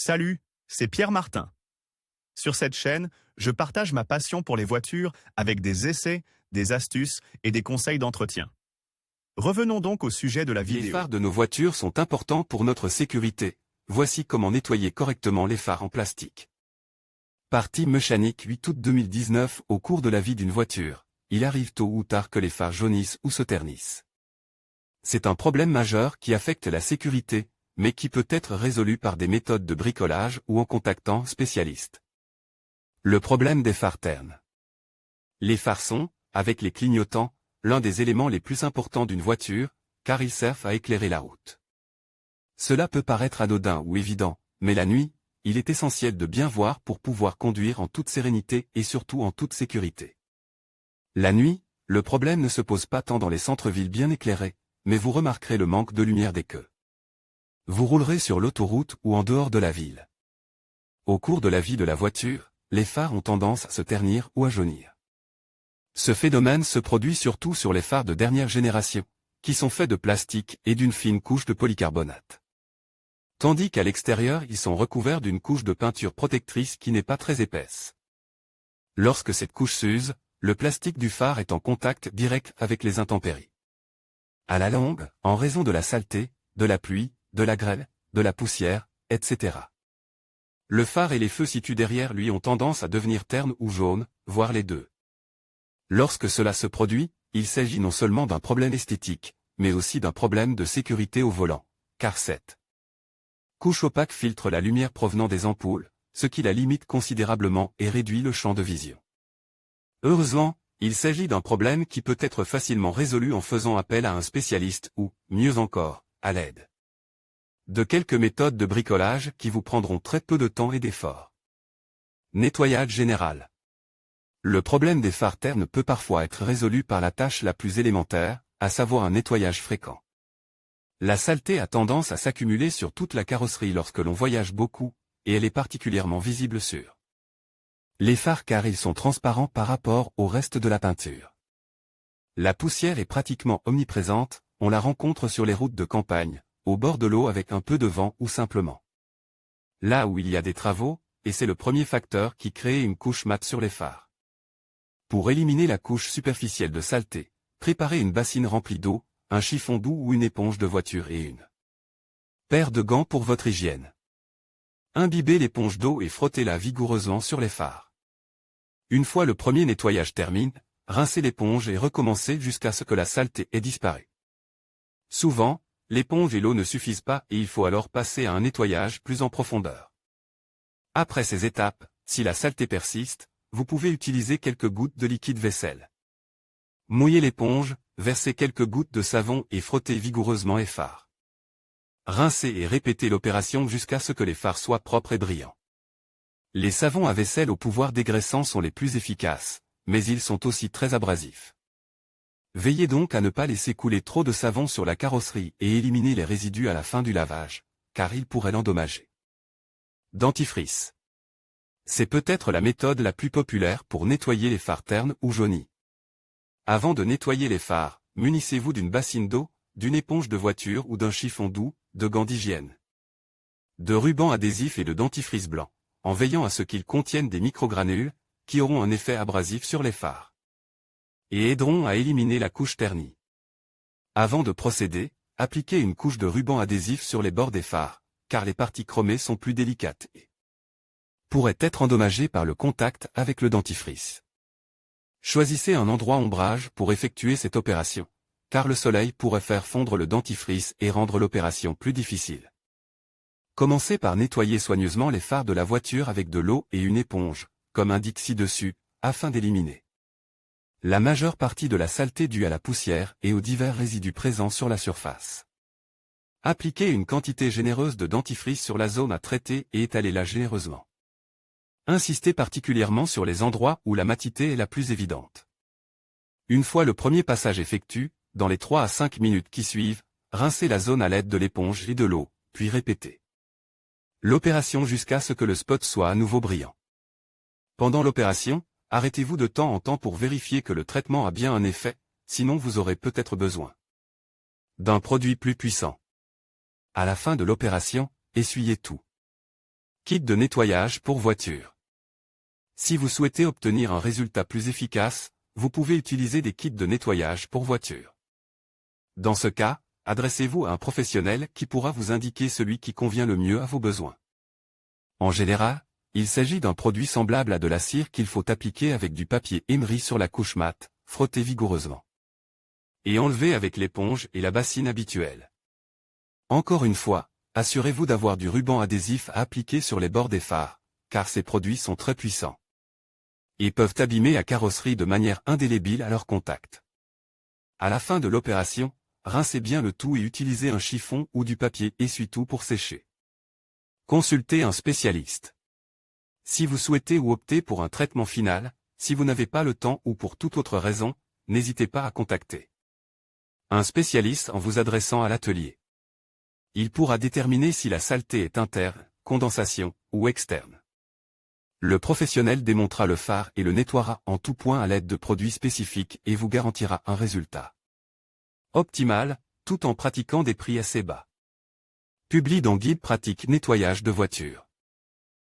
Salut, c'est Pierre Martin. Sur cette chaîne, je partage ma passion pour les voitures avec des essais, des astuces et des conseils d'entretien. Revenons donc au sujet de la vidéo. Les phares de nos voitures sont importants pour notre sécurité. Voici comment nettoyer correctement les phares en plastique. Partie mécanique 8 août 2019. Au cours de la vie d'une voiture, il arrive tôt ou tard que les phares jaunissent ou se ternissent. C'est un problème majeur qui affecte la sécurité, mais qui peut être résolu par des méthodes de bricolage ou en contactant un spécialiste. Le problème des phares ternes. Les phares sont, avec les clignotants, l'un des éléments les plus importants d'une voiture, car ils servent à éclairer la route. Cela peut paraître anodin ou évident, mais la nuit, il est essentiel de bien voir pour pouvoir conduire en toute sérénité et surtout en toute sécurité. La nuit, le problème ne se pose pas tant dans les centres-villes bien éclairés, mais vous remarquerez le manque de lumière dès que vous roulerez sur l'autoroute ou en dehors de la ville. Au cours de la vie de la voiture, les phares ont tendance à se ternir ou à jaunir. Ce phénomène se produit surtout sur les phares de dernière génération, qui sont faits de plastique et d'une fine couche de polycarbonate. Tandis qu'à l'extérieur ils sont recouverts d'une couche de peinture protectrice qui n'est pas très épaisse. Lorsque cette couche s'use, le plastique du phare est en contact direct avec les intempéries. À la longue, en raison de la saleté, de la pluie, de la grêle, de la poussière, etc. Le phare et les feux situés derrière lui ont tendance à devenir ternes ou jaunes, voire les deux. Lorsque cela se produit, il s'agit non seulement d'un problème esthétique, mais aussi d'un problème de sécurité au volant, car cette couche opaque filtre la lumière provenant des ampoules, ce qui la limite considérablement et réduit le champ de vision. Heureusement, il s'agit d'un problème qui peut être facilement résolu en faisant appel à un spécialiste ou, mieux encore, à l'aide de quelques méthodes de bricolage qui vous prendront très peu de temps et d'effort. Nettoyage général. Le problème des phares ternes peut parfois être résolu par la tâche la plus élémentaire, à savoir un nettoyage fréquent. La saleté a tendance à s'accumuler sur toute la carrosserie lorsque l'on voyage beaucoup, et elle est particulièrement visible sur les phares car ils sont transparents par rapport au reste de la peinture. La poussière est pratiquement omniprésente, on la rencontre sur les routes de campagne, au bord de l'eau avec un peu de vent ou simplement là où il y a des travaux, et c'est le premier facteur qui crée une couche mate sur les phares. Pour éliminer la couche superficielle de saleté, préparez une bassine remplie d'eau, un chiffon doux ou une éponge de voiture et une paire de gants pour votre hygiène. Imbibez l'éponge d'eau et frottez-la vigoureusement sur les phares. Une fois le premier nettoyage terminé, rincez l'éponge et recommencez jusqu'à ce que la saleté ait disparu. Souvent, l'éponge et l'eau ne suffisent pas et il faut alors passer à un nettoyage plus en profondeur. Après ces étapes, si la saleté persiste, vous pouvez utiliser quelques gouttes de liquide vaisselle. Mouillez l'éponge, versez quelques gouttes de savon et frottez vigoureusement les phares. Rincez et répétez l'opération jusqu'à ce que les phares soient propres et brillants. Les savons à vaisselle au pouvoir dégraissant sont les plus efficaces, mais ils sont aussi très abrasifs. Veillez donc à ne pas laisser couler trop de savon sur la carrosserie et éliminer les résidus à la fin du lavage, car ils pourraient l'endommager. Dentifrice. C'est peut-être la méthode la plus populaire pour nettoyer les phares ternes ou jaunis. Avant de nettoyer les phares, munissez-vous d'une bassine d'eau, d'une éponge de voiture ou d'un chiffon doux, de gants d'hygiène, de ruban adhésif et de dentifrice blanc, en veillant à ce qu'ils contiennent des microgranules, qui auront un effet abrasif sur les phares et aideront à éliminer la couche ternie. Avant de procéder, appliquez une couche de ruban adhésif sur les bords des phares, car les parties chromées sont plus délicates et pourraient être endommagées par le contact avec le dentifrice. Choisissez un endroit ombrage pour effectuer cette opération, car le soleil pourrait faire fondre le dentifrice et rendre l'opération plus difficile. Commencez par nettoyer soigneusement les phares de la voiture avec de l'eau et une éponge, comme indique ci-dessus, afin d'éliminer la majeure partie de la saleté due à la poussière et aux divers résidus présents sur la surface. Appliquez une quantité généreuse de dentifrice sur la zone à traiter et étalez-la généreusement. Insistez particulièrement sur les endroits où la matité est la plus évidente. Une fois le premier passage effectué, dans les 3 à 5 minutes qui suivent, rincez la zone à l'aide de l'éponge et de l'eau, puis répétez l'opération jusqu'à ce que le spot soit à nouveau brillant. Pendant l'opération, arrêtez-vous de temps en temps pour vérifier que le traitement a bien un effet, sinon vous aurez peut-être besoin d'un produit plus puissant. À la fin de l'opération, essuyez tout. Kit de nettoyage pour voiture. Si vous souhaitez obtenir un résultat plus efficace, vous pouvez utiliser des kits de nettoyage pour voiture. Dans ce cas, adressez-vous à un professionnel qui pourra vous indiquer celui qui convient le mieux à vos besoins. En général, il s'agit d'un produit semblable à de la cire qu'il faut appliquer avec du papier émeri sur la couche mate, frotter vigoureusement. Et enlever avec l'éponge et la bassine habituelle. Encore une fois, assurez-vous d'avoir du ruban adhésif à appliquer sur les bords des phares, car ces produits sont très puissants. Et peuvent abîmer la carrosserie de manière indélébile à leur contact. À la fin de l'opération, rincez bien le tout et utilisez un chiffon ou du papier essuie-tout pour sécher. Consultez un spécialiste. Si vous souhaitez ou optez pour un traitement final, si vous n'avez pas le temps ou pour toute autre raison, n'hésitez pas à contacter un spécialiste en vous adressant à l'atelier. Il pourra déterminer si la saleté est interne, condensation, ou externe. Le professionnel démontera le phare et le nettoiera en tout point à l'aide de produits spécifiques et vous garantira un résultat optimal, tout en pratiquant des prix assez bas. Publie dans Guide pratique nettoyage de voiture.